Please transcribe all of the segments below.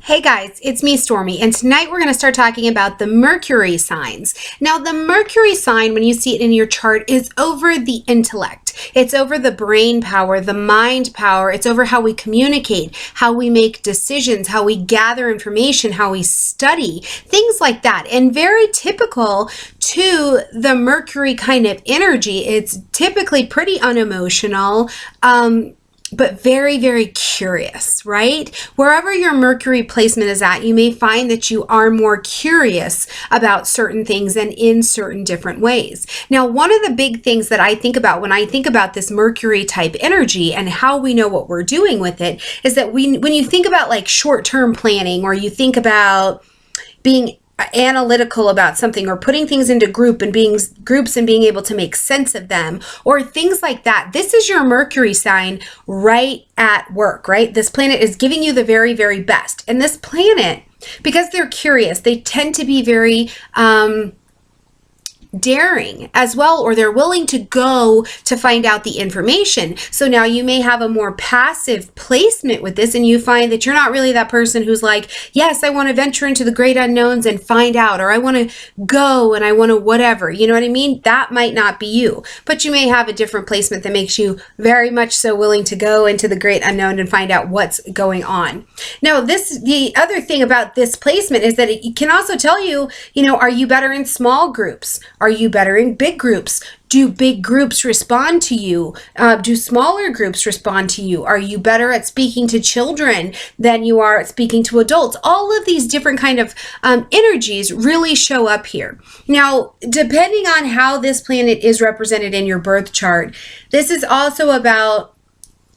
Hey guys, it's me, Stormie, and tonight we're going to start talking about the Mercury signs. Now, the Mercury sign, when you see it in your chart, is over the intellect. It's over the brain power, the mind power. It's over how we communicate, how we make decisions, how we gather information, how we study, things like that. And very typical to the Mercury kind of energy. It's typically pretty unemotional, but very, very curious, right? Wherever your Mercury placement is at, you may find that you are more curious about certain things and in certain different ways. Now, one of the big things that I think about when I think about this Mercury type energy and how we know what we're doing with it is that when you think about like short-term planning, or you think about being analytical about something, or putting things into groups and being able to make sense of them, or things like that, this is your Mercury sign right at work, right? This planet is giving you the very, very best. And this planet, because they're curious, they tend to be very daring as well, or they're willing to go to find out the information. So now you may have a more passive placement with this, and you find that you're not really that person who's like, yes, I want to venture into the great unknowns and find out, or I want to go and I want to whatever, you know what I mean? That might not be you, but you may have a different placement that makes you very much so willing to go into the great unknown and find out what's going on. Now, the other thing about this placement is that it can also tell you, are you better in small groups? Are you better in big groups? Do big groups respond to you? Do smaller groups respond to you? Are you better at speaking to children than you are at speaking to adults? All of these different kind of energies really show up here. Now, depending on how this planet is represented in your birth chart, this is also about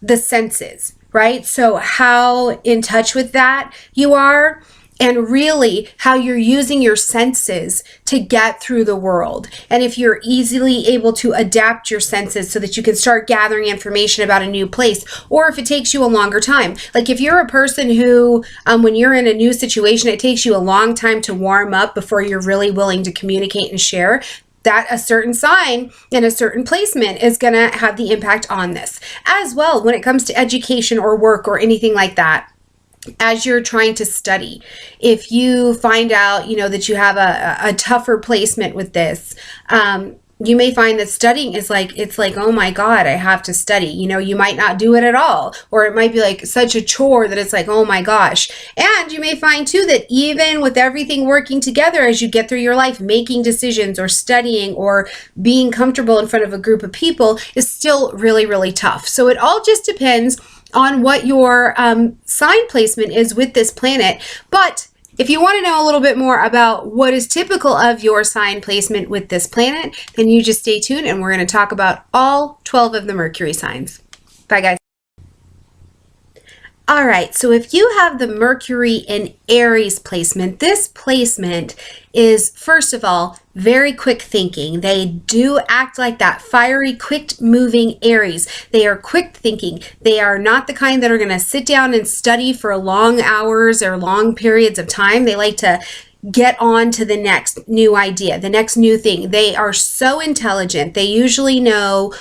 the senses, right? So how in touch with that you are, and really how you're using your senses to get through the world. And if you're easily able to adapt your senses so that you can start gathering information about a new place, or if it takes you a longer time. Like if you're a person who, when you're in a new situation, it takes you a long time to warm up before you're really willing to communicate and share, that a certain sign and a certain placement is going to have the impact on this. As well, when it comes to education or work or anything like that, as you're trying to study, if you find out, that you have a tougher placement with this, you may find that studying is it's like, oh my God, I have to study. You might not do it at all, or it might be like such a chore that it's like, oh my gosh. And you may find too that even with everything working together as you get through your life, making decisions or studying or being comfortable in front of a group of people is still really, really tough. So it all just depends on what your sign placement is with this planet. But if you want to know a little bit more about what is typical of your sign placement with this planet, then you just stay tuned and we're going to talk about all 12 of the Mercury signs. Bye, guys. All right, so if you have the Mercury in Aries placement, this placement is, first of all, very quick thinking. They do act like that fiery, quick moving Aries. They are quick thinking. They are not the kind that are going to sit down and study for long hours or long periods of time. They like to get on to the next new idea, the next new thing. They are so intelligent. They usually know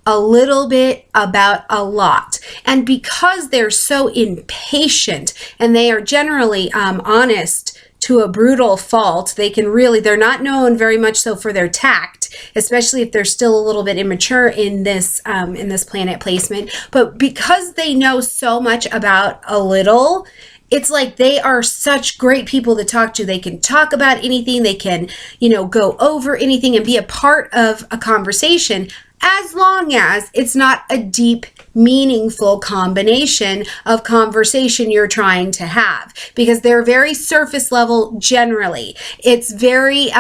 a little bit about a lot. And because they're so impatient and they are generally honest to a brutal fault, they're not known very much so for their tact, especially if they're still a little bit immature in this planet placement. But because they know so much about a little, it's like they are such great people to talk to. They can talk about anything. They can, go over anything and be a part of a conversation, as long as it's not a deep, meaningful combination of conversation you're trying to have, because they're very surface level generally. It's very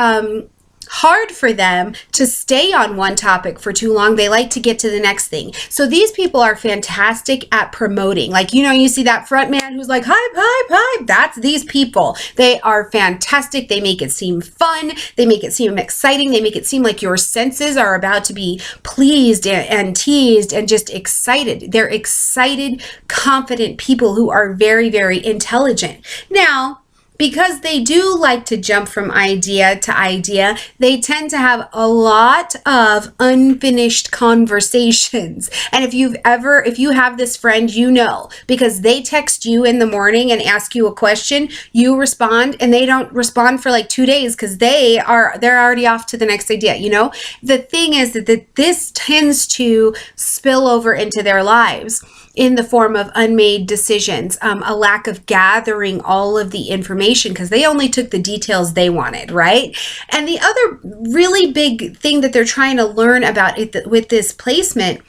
hard for them to stay on one topic for too long. They like to get to the next thing. So these people are fantastic at promoting. Like, you see that front man who's like, hype, hype, hype. That's these people. They are fantastic. They make it seem fun. They make it seem exciting. They make it seem like your senses are about to be pleased and teased and just excited. They're excited, confident people who are very, very intelligent. Now, because they do like to jump from idea to idea, they tend to have a lot of unfinished conversations. And if you have this friend, you know, because they text you in the morning and ask you a question, you respond, and they don't respond for like 2 days because they're already off to the next idea. You know, the thing is that this tends to spill over into their lives in the form of unmade decisions, a lack of gathering all of the information because they only took the details they wanted, right? And the other really big thing that they're trying to learn about with this placement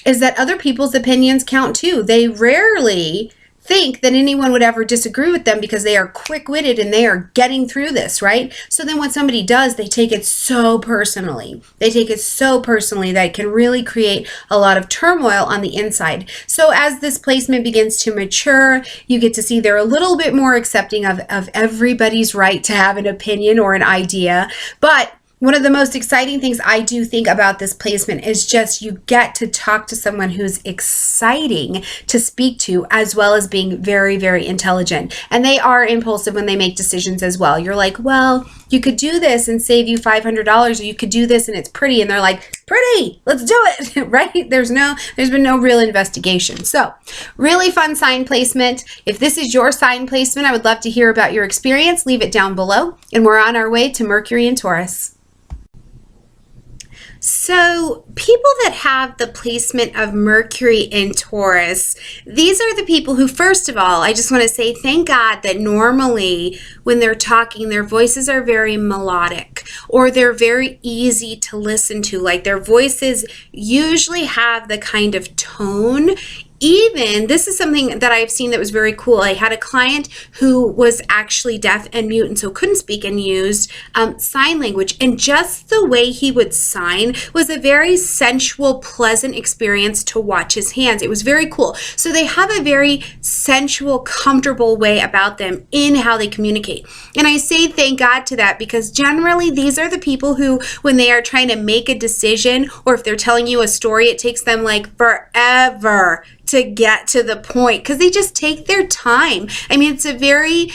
is that other people's opinions count too. They rarely think that anyone would ever disagree with them because they are quick-witted and they are getting through this, right? So then when somebody does, they take it so personally. They take it so personally that it can really create a lot of turmoil on the inside. So as this placement begins to mature, you get to see they're a little bit more accepting of everybody's right to have an opinion or an idea. But one of the most exciting things I do think about this placement is just you get to talk to someone who's exciting to speak to, as well as being very, very intelligent. And they are impulsive when they make decisions as well. You're like, well, you could do this and save you $500, or you could do this and it's pretty. And they're like, pretty, let's do it, right? There's been no real investigation. So really fun sign placement. If this is your sign placement, I would love to hear about your experience. Leave it down below. And we're on our way to Mercury and Taurus. So people that have the placement of Mercury in Taurus, these are the people who, first of all, I just want to say thank God that normally when they're talking, their voices are very melodic, or they're very easy to listen to. Like their voices usually have the kind of tone. Even, this is something that I've seen that was very cool. I had a client who was actually deaf and mute and so couldn't speak and used sign language. And just the way he would sign was a very sensual, pleasant experience to watch his hands. It was very cool. So they have a very sensual, comfortable way about them in how they communicate. And I say thank God to that because generally these are the people who, when they are trying to make a decision, or if they're telling you a story, it takes them like forever to get to the point because they just take their time. I mean, it's a very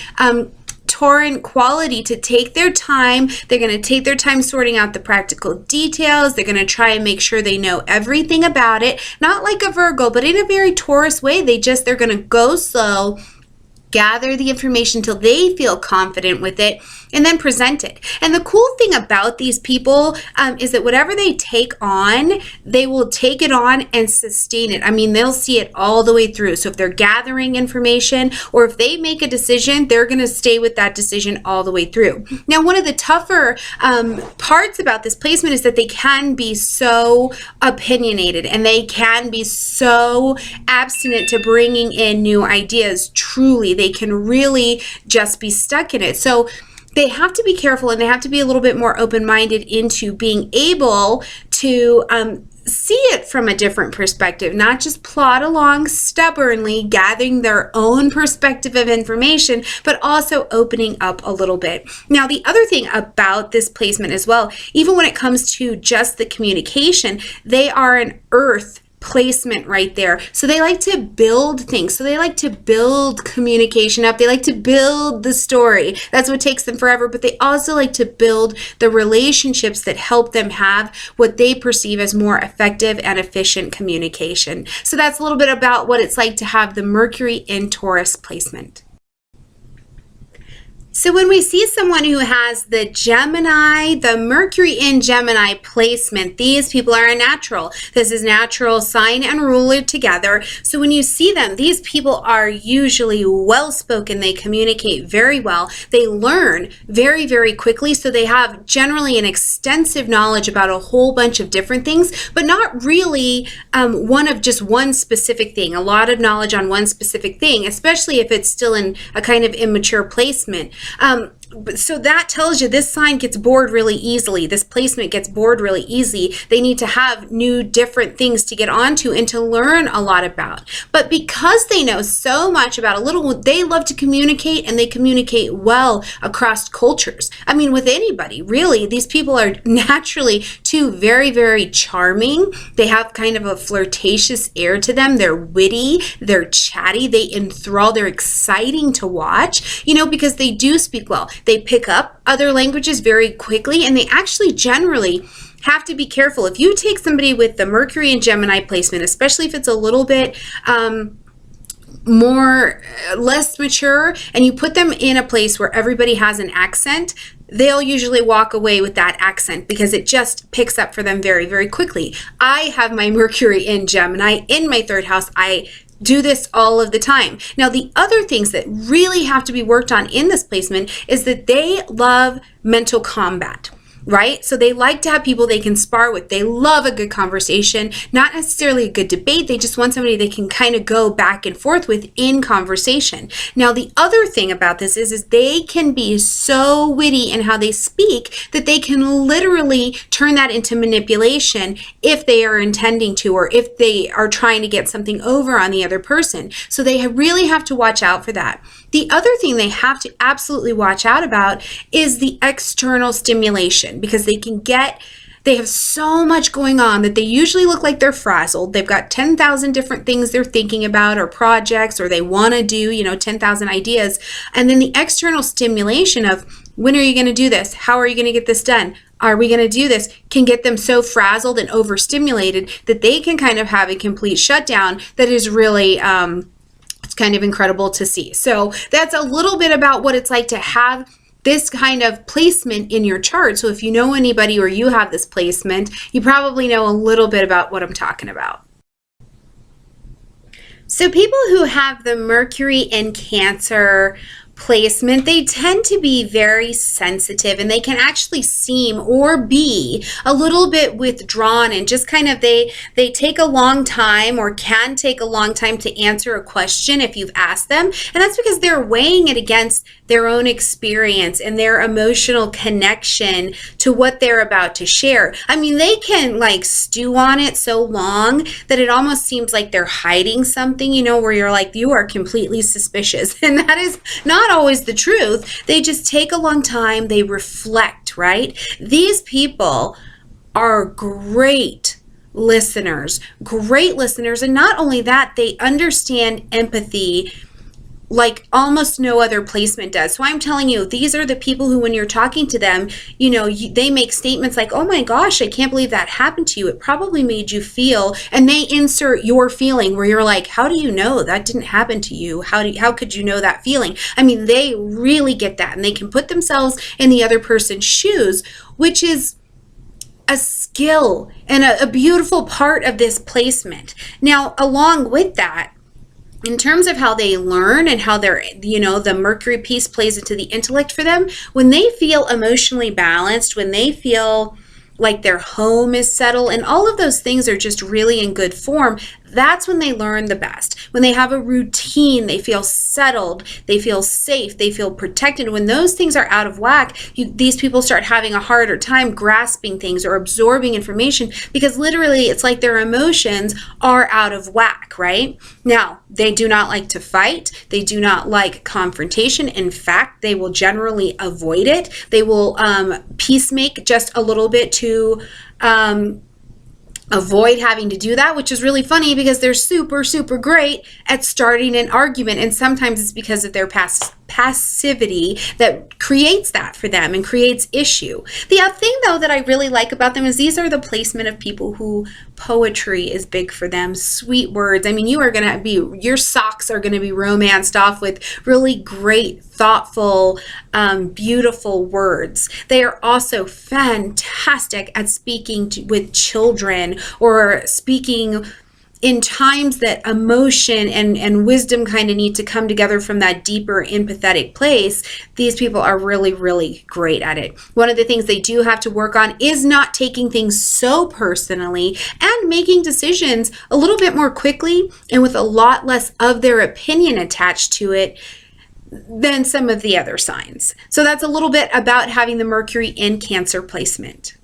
Tauran quality to take their time. They're going to take their time sorting out the practical details. They're going to try and make sure they know everything about it. Not like a Virgo, but in a very Taurus way. They're going to go slow, gather the information till they feel confident with it, and then present it. And the cool thing about these people is that whatever they take on, they will take it on and sustain it. I mean, they'll see it all the way through. So if they're gathering information or if they make a decision, they're going to stay with that decision all the way through. Now, one of the tougher parts about this placement is that they can be so opinionated and they can be so abstinent to bringing in new ideas. Truly, they can really just be stuck in it. So they have to be careful and they have to be a little bit more open-minded into being able to see it from a different perspective, not just plod along stubbornly, gathering their own perspective of information, but also opening up a little bit. Now, the other thing about this placement as well, even when it comes to just the communication, they are an earth placement right there. So they like to build things. So they like to build communication up. They like to build the story. That's what takes them forever. But they also like to build the relationships that help them have what they perceive as more effective and efficient communication. So that's a little bit about what it's like to have the Mercury in Taurus placement. So when we see someone who has the Gemini, the Mercury in Gemini placement, these people are a natural. This is natural sign and ruler together. So when you see them, these people are usually well-spoken. They communicate very well. They learn very, very quickly. So they have generally an extensive knowledge about a whole bunch of different things, but not really one of just one specific thing. A lot of knowledge on one specific thing, especially if it's still in a kind of immature placement. So that tells you this sign gets bored really easily. This placement gets bored really easy. They need to have new, different things to get onto and to learn a lot about. But because they know so much about a little, they love to communicate, and they communicate well across cultures. I mean, with anybody, really. These people are naturally too very, very charming. They have kind of a flirtatious air to them. They're witty, they're chatty, they enthrall, they're exciting to watch, you know, because they do speak well. They pick up other languages very quickly, and they actually generally have to be careful. If you take somebody with the Mercury and Gemini placement, especially if it's a little bit less mature, and you put them in a place where everybody has an accent, they'll usually walk away with that accent because it just picks up for them very, very quickly. I have my Mercury in Gemini in my 3rd house. I do this all of the time. Now, the other things that really have to be worked on in this placement is that they love mental combat, right? So they like to have people they can spar with. They love a good conversation, not necessarily a good debate. They just want somebody they can kind of go back and forth with in conversation. Now, the other thing about this is they can be so witty in how they speak that they can literally turn that into manipulation if they are intending to, or if they are trying to get something over on the other person. So they really have to watch out for that. The other thing they have to absolutely watch out about is the external stimulation, because they have so much going on that they usually look like they're frazzled. They've got 10,000 different things they're thinking about, or projects, or they want to do, 10,000 ideas. And then the external stimulation of, when are you going to do this? How are you going to get this done? Are we going to do this? Can get them so frazzled and overstimulated that they can kind of have a complete shutdown that is really, it's kind of incredible to see. So that's a little bit about what it's like to have this kind of placement in your chart. So if you know anybody or you have this placement, you probably know a little bit about what I'm talking about. So people who have the Mercury in Cancer placement, they tend to be very sensitive, and they can actually seem or be a little bit withdrawn, and just kind of they take a long time, or can take a long time, to answer a question if you've asked them. And that's because they're weighing it against their own experience and their emotional connection to what they're about to share. I mean, they can like stew on it so long that it almost seems like they're hiding something, where you're like, you are completely suspicious. And that is not always the truth. They just take a long time. They reflect, right? These people are great listeners. And not only that, they understand empathy like almost no other placement does. So I'm telling you, these are the people who, when you're talking to them, they make statements like, oh my gosh, I can't believe that happened to you. It probably made you feel, and they insert your feeling where you're like, how do you know that didn't happen to you? How could you know that feeling? I mean, they really get that, and they can put themselves in the other person's shoes, which is a skill and a beautiful part of this placement. Now, along with that, in terms of how they learn and how they're, the Mercury piece plays into the intellect for them, when they feel emotionally balanced, when they feel like their home is settled, and all of those things are just really in good form, that's when they learn the best. When they have a routine, they feel settled, they feel safe, they feel protected. When those things are out of whack, these people start having a harder time grasping things or absorbing information, because literally it's like their emotions are out of whack, right? Now, they do not like to fight. They do not like confrontation. In fact, they will generally avoid it. They will peacemake just a little bit to avoid having to do that, which is really funny because they're super, super great at starting an argument. And sometimes it's because of their passivity that creates that for them and creates issue. The other thing, though, that I really like about them is these are the placement of people who poetry is big for them. Sweet words. I mean, your socks are going to be romanced off with really great, thoughtful, beautiful words. They are also fantastic at speaking with children, or speaking in times that emotion and wisdom kind of need to come together from that deeper empathetic place. These people are really, really great at it. One of the things they do have to work on is not taking things so personally and making decisions a little bit more quickly and with a lot less of their opinion attached to it, than some of the other signs. So that's a little bit about having the Mercury in Cancer placement.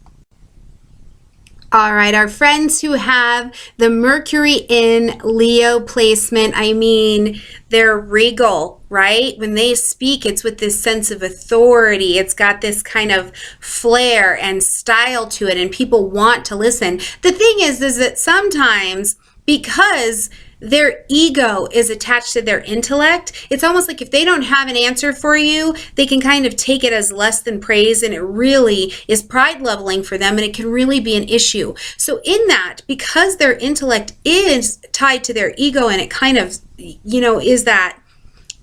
All right, our friends who have the Mercury in Leo placement, I mean, they're regal, right? When they speak, it's with this sense of authority. It's got this kind of flair and style to it, and people want to listen. The thing is that sometimes, because their ego is attached to their intellect, it's almost like if they don't have an answer for you, they can kind of take it as less than praise, and it really is pride leveling for them, and it can really be an issue. So in that, because their intellect is tied to their ego, and it kind of, you know, is that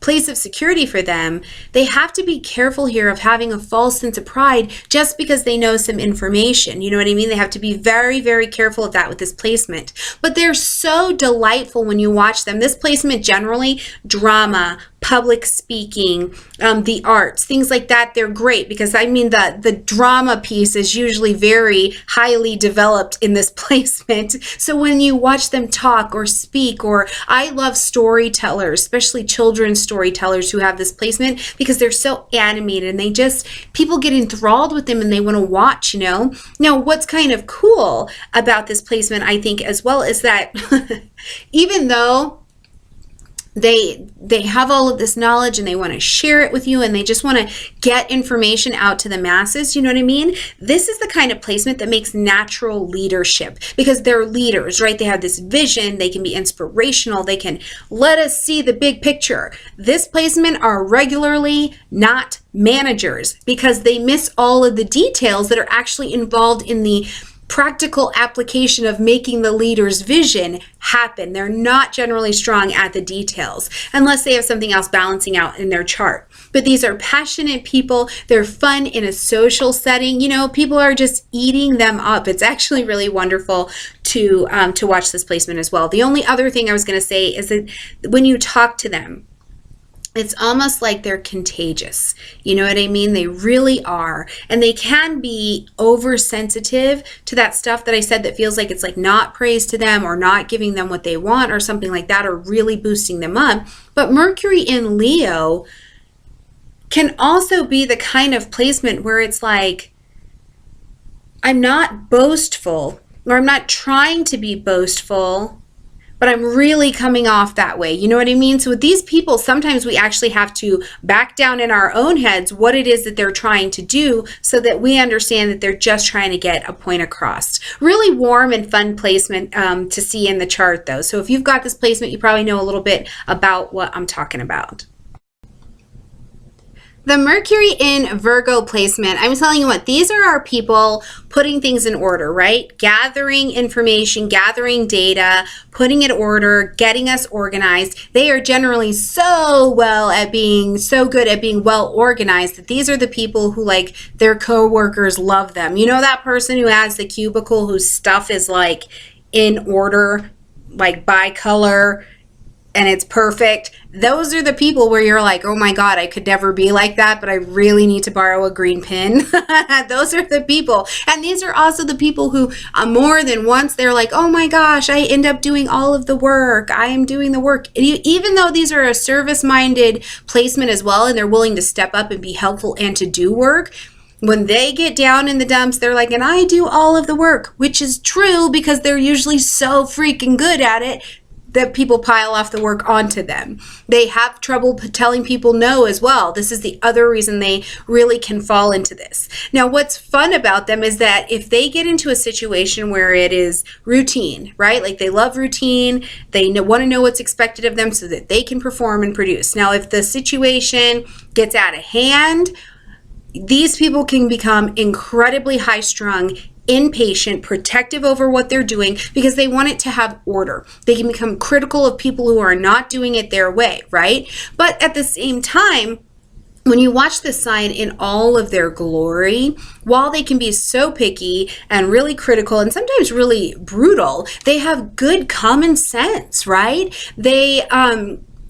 place of security for them, they have to be careful here of having a false sense of pride just because they know some information. You know what I mean? They have to be very, very careful of that with this placement. But they're so delightful when you watch them. This placement generally, drama, public speaking, the arts, things like that, they're great because I mean the drama piece is usually very highly developed in this placement. So when you watch them talk or speak, or I love storytellers, especially children's storytellers who have this placement because they're so animated and they just, people get enthralled with them and they want to watch, you know. Now what's kind of cool about this placement, I think as well, is that even though they have all of this knowledge and they want to share it with you and they just want to get information out to the masses, you know what I mean? This is the kind of placement that makes natural leadership because they're leaders, right? They have this vision, they can be inspirational, they can let us see the big picture. This placement are regularly not managers because they miss all of the details that are actually involved in the practical application of making the leader's vision happen. They're not generally strong at the details unless they have something else balancing out in their chart. But these are passionate people. They're fun in a social setting. You know, people are just eating them up. It's actually really wonderful to watch this placement as well. The only other thing I was going to say is that when you talk to them, it's almost like they're contagious. You know what I mean? They really are. And they can be oversensitive to that stuff that I said that feels like it's like not praise to them or not giving them what they want or something like that, or really boosting them up. But Mercury in Leo can also be the kind of placement where it's like, I'm not boastful, or I'm not trying to be boastful, but I'm really coming off that way. You know what I mean? So with these people, sometimes we actually have to back down in our own heads what it is that they're trying to do so that we understand that they're just trying to get a point across. Really warm and fun placement to see in the chart though. So if you've got this placement, you probably know a little bit about what I'm talking about. The Mercury in Virgo placement, I'm telling you what, these are our people putting things in order, right? Gathering information, gathering data, putting in order, getting us organized. They are generally so good at being well organized that these are the people who, like, their coworkers love them. You know that person who has the cubicle whose stuff is like in order, like by color, and it's perfect. Those are the people where you're like, oh my God, I could never be like that, but I really need to borrow a green pen. Those are the people. And these are also the people who more than once, they're like, oh my gosh, I end up doing all of the work. I am doing the work. Even though these are a service-minded placement as well, and they're willing to step up and be helpful and to do work, when they get down in the dumps, they're like, and I do all of the work, which is true because they're usually so freaking good at it that people pile off the work onto them. They have trouble telling people no as well. This is the other reason they really can fall into this. Now, what's fun about them is that if they get into a situation where it is routine, right? Like they love routine, they want to know what's expected of them so that they can perform and produce. Now, if the situation gets out of hand, these people can become incredibly high-strung, impatient, protective over what they're doing because they want it to have order. They can become critical of people who are not doing it their way, right? But at the same time, when you watch this sign in all of their glory, while they can be so picky and really critical and sometimes really brutal, they have good common sense, right?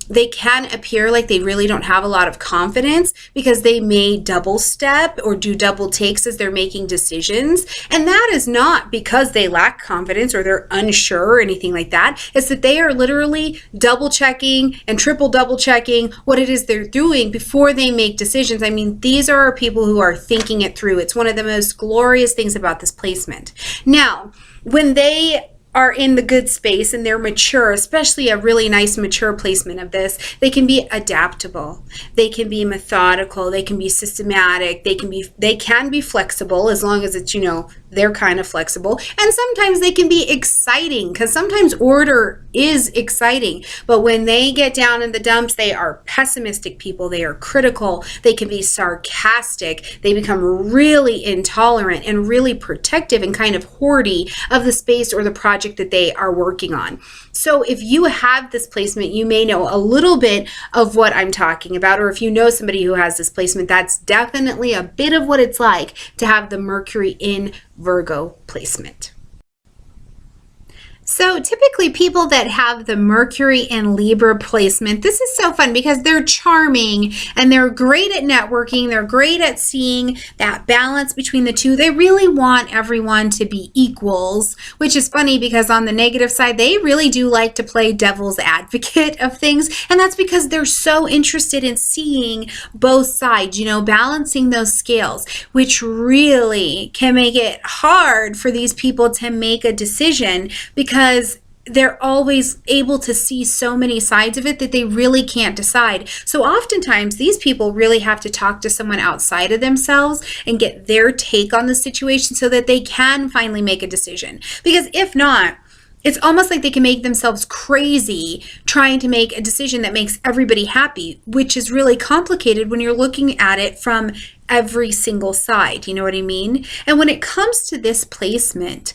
they can appear like they really don't have a lot of confidence because they may double step or do double takes as they're making decisions. And that is not because they lack confidence or they're unsure or anything like that. It's that they are literally double checking and triple double checking what it is they're doing before they make decisions. I mean, these are people who are thinking it through. It's one of the most glorious things about this placement. Now, when they are in the good space and they're mature, especially a really nice mature placement of this, they can be adaptable, they can be methodical, they can be systematic, they can be flexible, as long as it's, you know, they're kind of flexible. And sometimes they can be exciting, because sometimes order is exciting. But when they get down in the dumps, they are pessimistic people, they are critical, they can be sarcastic, they become really intolerant and really protective and kind of hoardy of the space or the project that they are working on. So if you have this placement, you may know a little bit of what I'm talking about, or if you know somebody who has this placement, that's definitely a bit of what it's like to have the Mercury in Virgo placement. So typically people that have the Mercury in Libra placement, this is so fun because they're charming and they're great at networking. They're great at seeing that balance between the two. They really want everyone to be equals, which is funny because on the negative side, they really do like to play devil's advocate of things. And that's because they're so interested in seeing both sides, you know, balancing those scales, which really can make it hard for these people to make a decision because they're always able to see so many sides of it that they really can't decide. So oftentimes these people really have to talk to someone outside of themselves and get their take on the situation so that they can finally make a decision. Because if not, it's almost like they can make themselves crazy trying to make a decision that makes everybody happy, which is really complicated when you're looking at it from every single side. You know what I mean? And when it comes to this placement,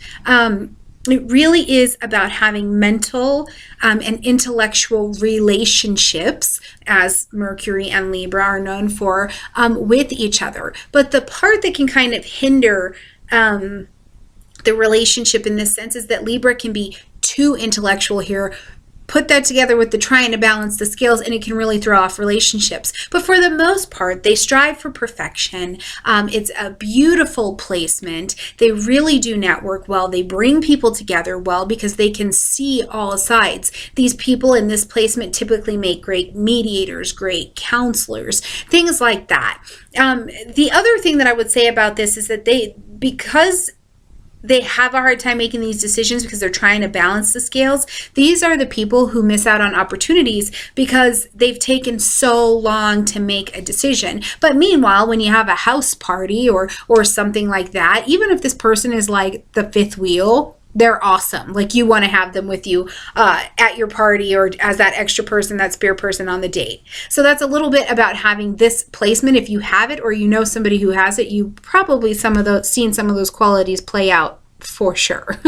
it really is about having mental and intellectual relationships, as Mercury and Libra are known for, with each other. But the part that can kind of hinder the relationship in this sense is that Libra can be too intellectual here. Put that together with the trying to balance the scales and it can really throw off relationships. But for the most part, they strive for perfection. It's a beautiful placement. They really do network well. They bring people together well because they can see all sides. These people in this placement typically make great mediators, great counselors, things like that. The other thing that I would say about this is that because they have a hard time making these decisions because they're trying to balance the scales. These are the people who miss out on opportunities because they've taken so long to make a decision. But meanwhile, when you have a house party or something like that, even if this person is like the fifth wheel, they're awesome. Like you want to have them with you at your party or as that extra person, that spare person on the date. So that's a little bit about having this placement. If you have it or you know somebody who has it, you probably seen some of those qualities play out for sure.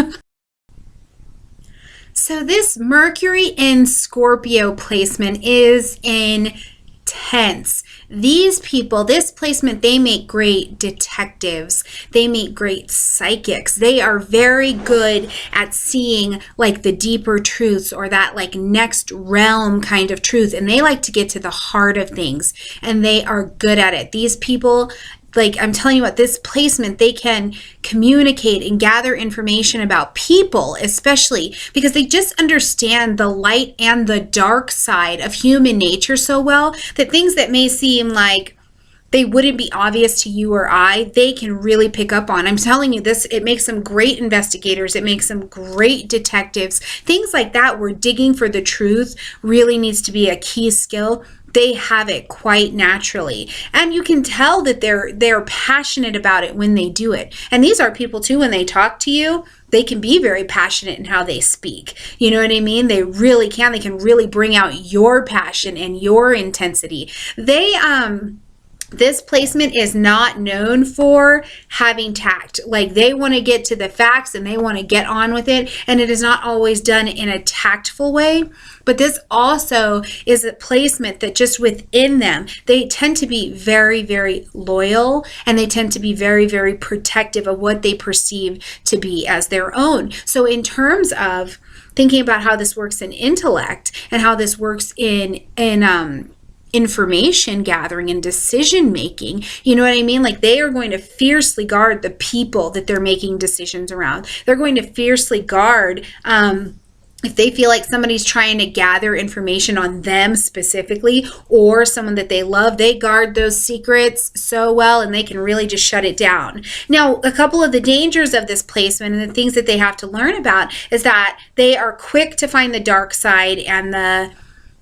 So this Mercury in Scorpio placement is intense. These people, this placement, they make great detectives. They make great psychics. They are very good at seeing like the deeper truths or that like next realm kind of truth. And they like to get to the heart of things and they are good at it. These people, like I'm telling you what, this placement, they can communicate and gather information about people, especially because they just understand the light and the dark side of human nature so well that things that may seem like they wouldn't be obvious to you or I, they can really pick up on. I'm telling you this, it makes them great investigators. It makes them great detectives. Things like that where digging for the truth really needs to be a key skill. They have it quite naturally. And you can tell that they're passionate about it when they do it. And these are people too, when they talk to you, they can be very passionate in how they speak. You know what I mean? They really can. They can really bring out your passion and your intensity. This placement is not known for having tact. Like they want to get to the facts and they want to get on with it. And it is not always done in a tactful way. But this also is a placement that just within them, they tend to be very, very loyal and they tend to be very, very protective of what they perceive to be as their own. So in terms of thinking about how this works in intellect and how this works in information gathering and decision making. You know what I mean? Like, they are going to fiercely guard the people that they're making decisions around. They're going to fiercely guard if they feel like somebody's trying to gather information on them specifically, or someone that they love. They guard those secrets so well, and they can really just shut it down. Now, a couple of the dangers of this placement and the things that they have to learn about is that they are quick to find the dark side and the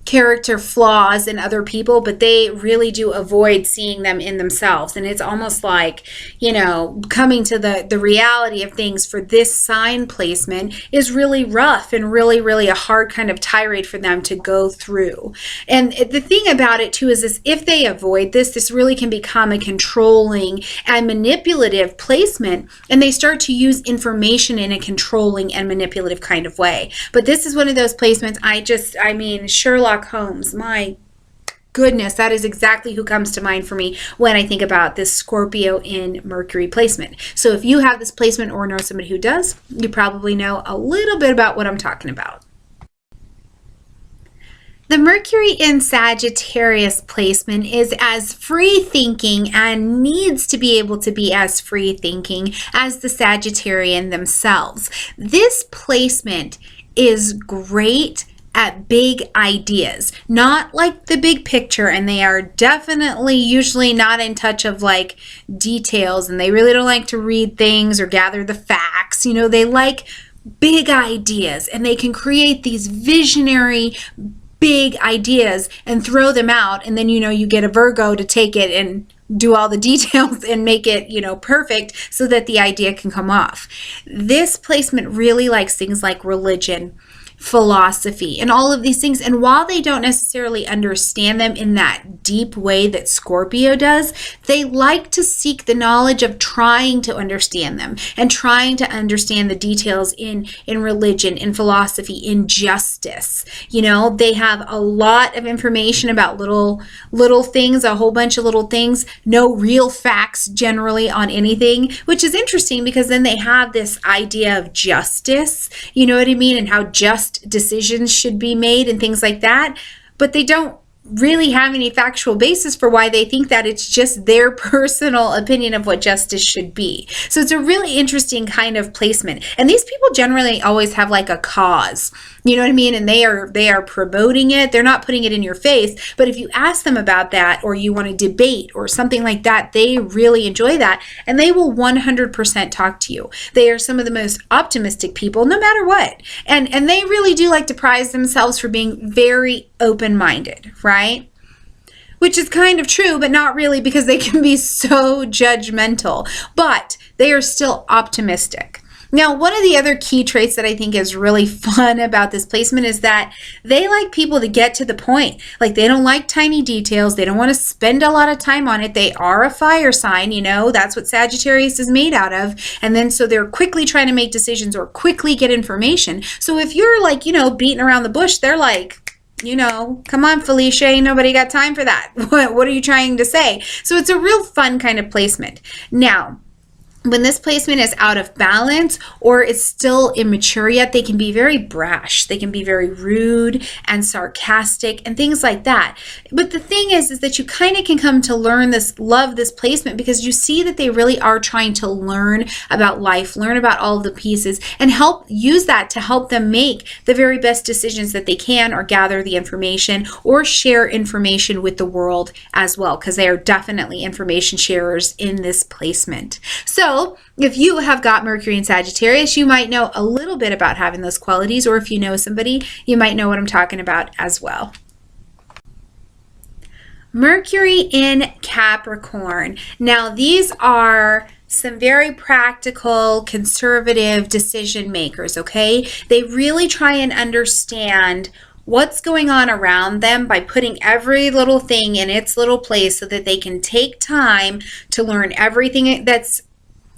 character flaws in other people, but they really do avoid seeing them in themselves. And it's almost like, you know, coming to the reality of things for this sign placement is really rough and really a hard kind of tirade for them to go through. And the thing about it too is this: if they avoid this really can become a controlling and manipulative placement, and they start to use information in a controlling and manipulative kind of way. But this is one of those placements, I mean, Sherlock Holmes, my goodness, that is exactly who comes to mind for me when I think about this Scorpio in Mercury placement. So if you have this placement or know somebody who does, you probably know a little bit about what I'm talking about. The Mercury in Sagittarius placement is as free thinking and needs to be able to be as free thinking as the Sagittarian themselves. This placement is great at big ideas, not like the big picture, and they are definitely usually not in touch of like details, and they really don't like to read things or gather the facts. You know, they like big ideas, and they can create these visionary big ideas and throw them out, and then, you know, you get a Virgo to take it and do all the details and make it, you know, perfect so that the idea can come off. This placement really likes things like religion, philosophy, and all of these things. And while they don't necessarily understand them in that deep way that Scorpio does, they like to seek the knowledge of trying to understand them and trying to understand the details in religion, in philosophy, in justice. You know, they have a lot of information about little things, a whole bunch of little things, no real facts generally on anything, which is interesting because then they have this idea of justice, you know what I mean, and how just decisions should be made and things like that, but they don't really have any factual basis for why they think that. It's just their personal opinion of what justice should be. So it's a really interesting kind of placement. And these people generally always have like a cause, you know what I mean? And they are promoting it. They're not putting it in your face, but if you ask them about that, or you want to debate or something like that, they really enjoy that, and they will 100% talk to you. They are some of the most optimistic people, no matter what. And they really do like to prize themselves for being very open-minded, right? Which is kind of true, but not really, because they can be so judgmental, but they are still optimistic. Now, one of the other key traits that I think is really fun about this placement is that they like people to get to the point. Like, they don't like tiny details. They don't want to spend a lot of time on it. They are a fire sign, you know, that's what Sagittarius is made out of. And then so they're quickly trying to make decisions or quickly get information. So if you're like, you know, beating around the bush, they're like, you know, come on, Felicia, ain't nobody got time for that. What are you trying to say? So it's a real fun kind of placement. Now, when this placement is out of balance or it's still immature yet, they can be very brash. They can be very rude and sarcastic and things like that. But the thing is that you kind of can come to love this placement, because you see that they really are trying to learn about life, learn about all of the pieces, and use that to help them make the very best decisions that they can, or gather the information or share information with the world as well, because they are definitely information sharers in this placement. So if you have got Mercury in Sagittarius, you might know a little bit about having those qualities, or if you know somebody, you might know what I'm talking about as well. Mercury in Capricorn. Now, these are some very practical, conservative decision makers, okay? They really try and understand what's going on around them by putting every little thing in its little place so that they can take time to learn everything that's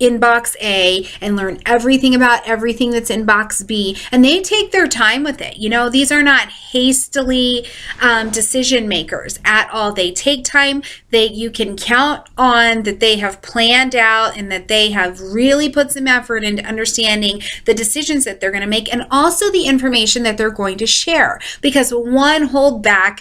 in box A and learn everything about everything that's in box B, and they take their time with it. You know, these are not hastily decision makers at all. They take time. You can count on that they have planned out and that they have really put some effort into understanding the decisions that they're going to make, and also the information that they're going to share. Because one holdback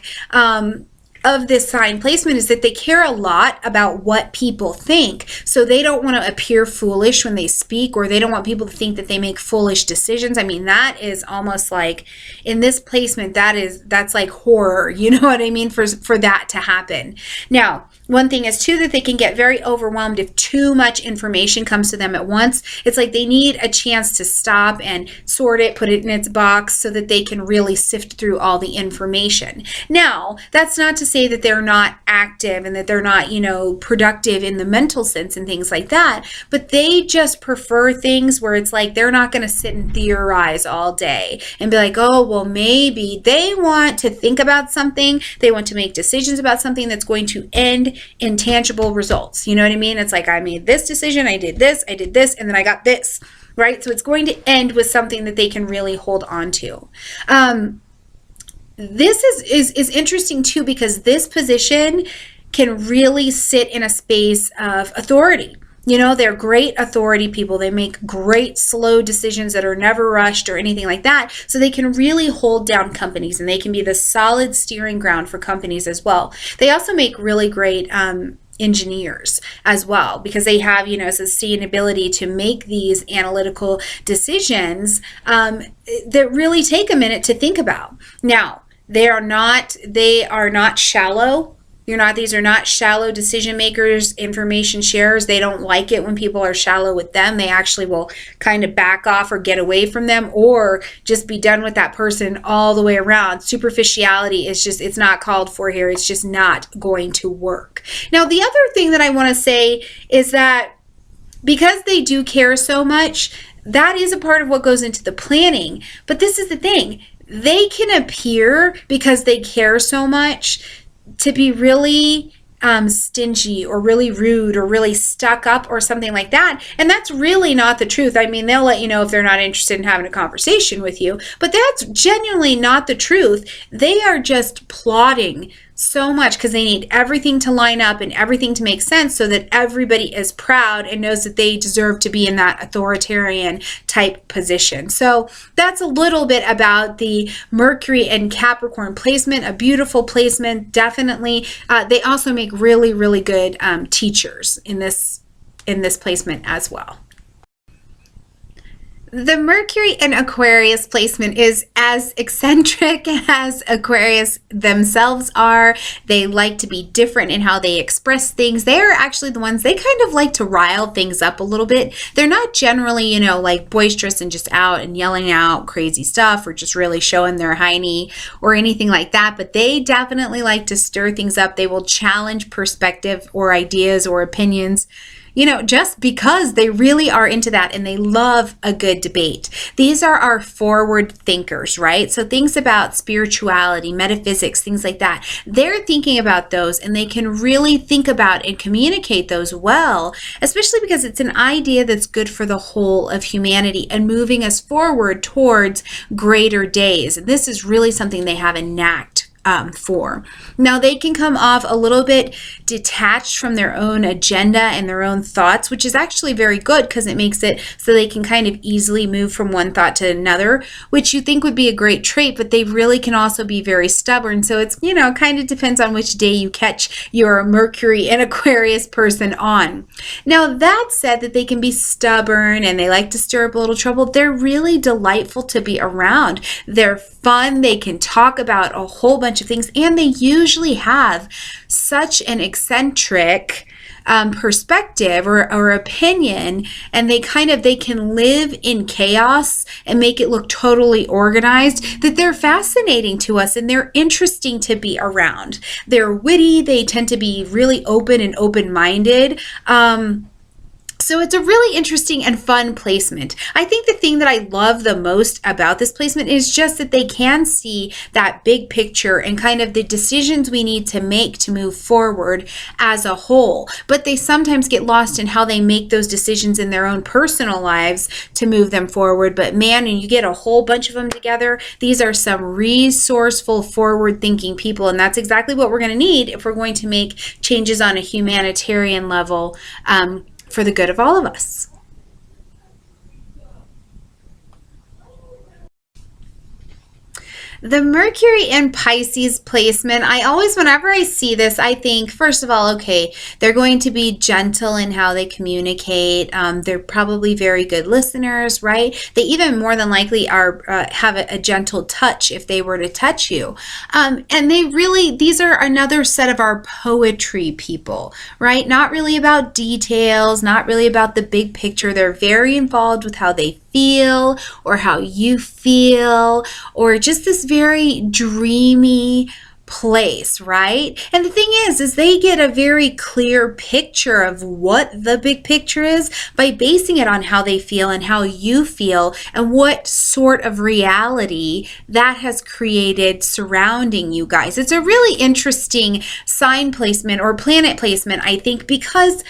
of this sign placement is that they care a lot about what people think. So they don't want to appear foolish when they speak, or they don't want people to think that they make foolish decisions. I mean, that is almost like, in this placement, that's like horror. You know what I mean? For that to happen. Now, one thing is too that they can get very overwhelmed if too much information comes to them at once. It's like they need a chance to stop and sort it, put it in its box, so that they can really sift through all the information. Now, that's not to say that they're not active and that they're not, you know, productive in the mental sense and things like that, but they just prefer things where it's like they're not going to sit and theorize all day and be like, oh, well, maybe. They want to think about something. They want to make decisions about something that's going to end in tangible results. You know what I mean? It's like, I made this decision, I did this, and then I got this, right? So it's going to end with something that they can really hold on to. This is interesting too, because this position can really sit in a space of authority. You know, they're great authority people. They make great slow decisions that are never rushed or anything like that. So they can really hold down companies, and they can be the solid steering ground for companies as well. They also make really great engineers as well, because they have, you know, sustainability to make these analytical decisions that really take a minute to think about. Now, they are not shallow. These are not shallow decision makers, information sharers. They don't like it when people are shallow with them. They actually will kind of back off or get away from them, or just be done with that person all the way around. Superficiality is just, it's not called for here. It's just not going to work. Now, the other thing that I want to say is that because they do care so much, that is a part of what goes into the planning. But this is the thing. They can appear, because they care so much, to be really stingy or really rude or really stuck up or something like that. And that's really not the truth. I mean, they'll let you know if they're not interested in having a conversation with you, but that's genuinely not the truth. They are just plotting so much because they need everything to line up and everything to make sense so that everybody is proud and knows that they deserve to be in that authoritarian type position. So that's a little bit about the Mercury and Capricorn placement. A beautiful placement, definitely. They also make really, really good teachers in this placement as well. The Mercury and Aquarius placement is as eccentric as Aquarius themselves are. They like to be different in how they express things. They're actually the ones, they kind of like to rile things up a little bit. They're not generally, you know, like boisterous and just out and yelling out crazy stuff or just really showing their hiney or anything like that, but they definitely like to stir things up. They will challenge perspective or ideas or opinions, you know, just because they really are into that and they love a good debate. These are our forward thinkers, right? So things about spirituality, metaphysics, things like that, they're thinking about those and they can really think about and communicate those well, especially because it's an idea that's good for the whole of humanity and moving us forward towards greater days. This is really something they have a knack for. Now, they can come off a little bit detached from their own agenda and their own thoughts, which is actually very good because it makes it so they can kind of easily move from one thought to another, which you think would be a great trait, but they really can also be very stubborn. So it's, you know, kind of depends on which day you catch your Mercury and Aquarius person on. Now, that said, that they can be stubborn and they like to stir up a little trouble, they're really delightful to be around. They're fun. They can talk about a whole bunch of things, and they usually have such an eccentric perspective or opinion, and they can live in chaos and make it look totally organized, that they're fascinating to us and they're interesting to be around. They're witty. They tend to be really open and open-minded. So it's a really interesting and fun placement. I think the thing that I love the most about this placement is just that they can see that big picture and kind of the decisions we need to make to move forward as a whole. But they sometimes get lost in how they make those decisions in their own personal lives to move them forward. But man, when you get a whole bunch of them together, these are some resourceful, forward-thinking people. And that's exactly what we're going to need if we're going to make changes on a humanitarian level, for the good of all of us. The Mercury in Pisces placement, I always, whenever I see this, I think, first of all, okay, they're going to be gentle in how they communicate. They're probably very good listeners, right? They even more than likely are have a gentle touch if they were to touch you. And they really, these are another set of our poetry people, right? Not really about details, not really about the big picture. They're very involved with how they feel or how you feel, or just this very dreamy place, right? And the thing is they get a very clear picture of what the big picture is by basing it on how they feel and how you feel and what sort of reality that has created surrounding you guys. It's a really interesting sign placement or planet placement, I think, because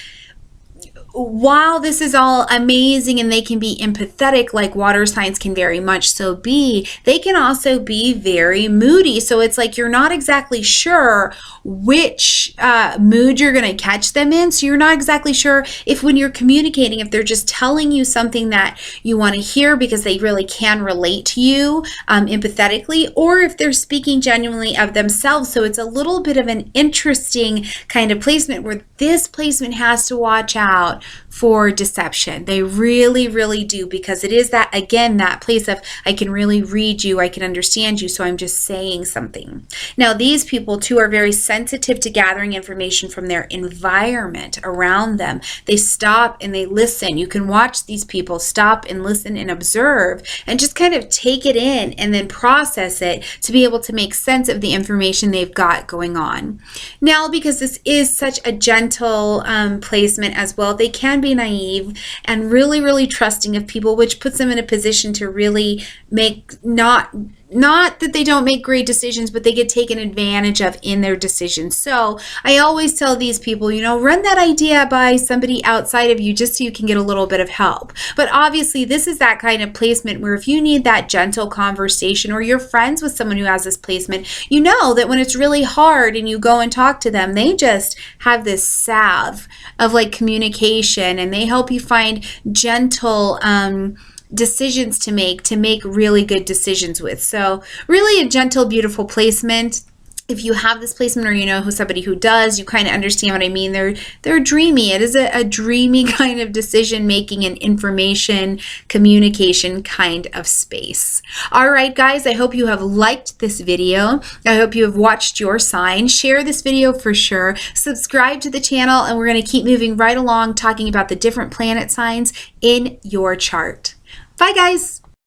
while this is all amazing and they can be empathetic, like water signs can very much so be, they can also be very moody. So it's like you're not exactly sure which mood you're going to catch them in. So you're not exactly sure if when you're communicating, if they're just telling you something that you want to hear because they really can relate to you empathetically, or if they're speaking genuinely of themselves. So it's a little bit of an interesting kind of placement where this placement has to watch out for deception. They really, really do, because it is that, again, that place of I can really read you, I can understand you, so I'm just saying something. Now, these people too are very sensitive to gathering information from their environment around them. They stop and they listen. You can watch these people stop and listen and observe and just kind of take it in and then process it to be able to make sense of the information they've got going on. Now, because this is such a gentle placement as well, they can be naive and really, really trusting of people, which puts them in a position to really make not that they don't make great decisions, but they get taken advantage of in their decisions. So I always tell these people, you know, run that idea by somebody outside of you just so you can get a little bit of help. But obviously this is that kind of placement where if you need that gentle conversation, or you're friends with someone who has this placement, you know that when it's really hard and you go and talk to them, they just have this salve of like communication, and they help you find gentle decisions to make really good decisions with. So really a gentle, beautiful placement. If you have this placement, or you know who somebody who does, you kind of understand what I mean. They're dreamy. It is a dreamy kind of decision making and information communication kind of space. All right, guys, I hope you have liked this video. I hope you have watched your sign. Share this video for sure. Subscribe to the channel, and we're going to keep moving right along talking about the different planet signs in your chart. Bye, guys.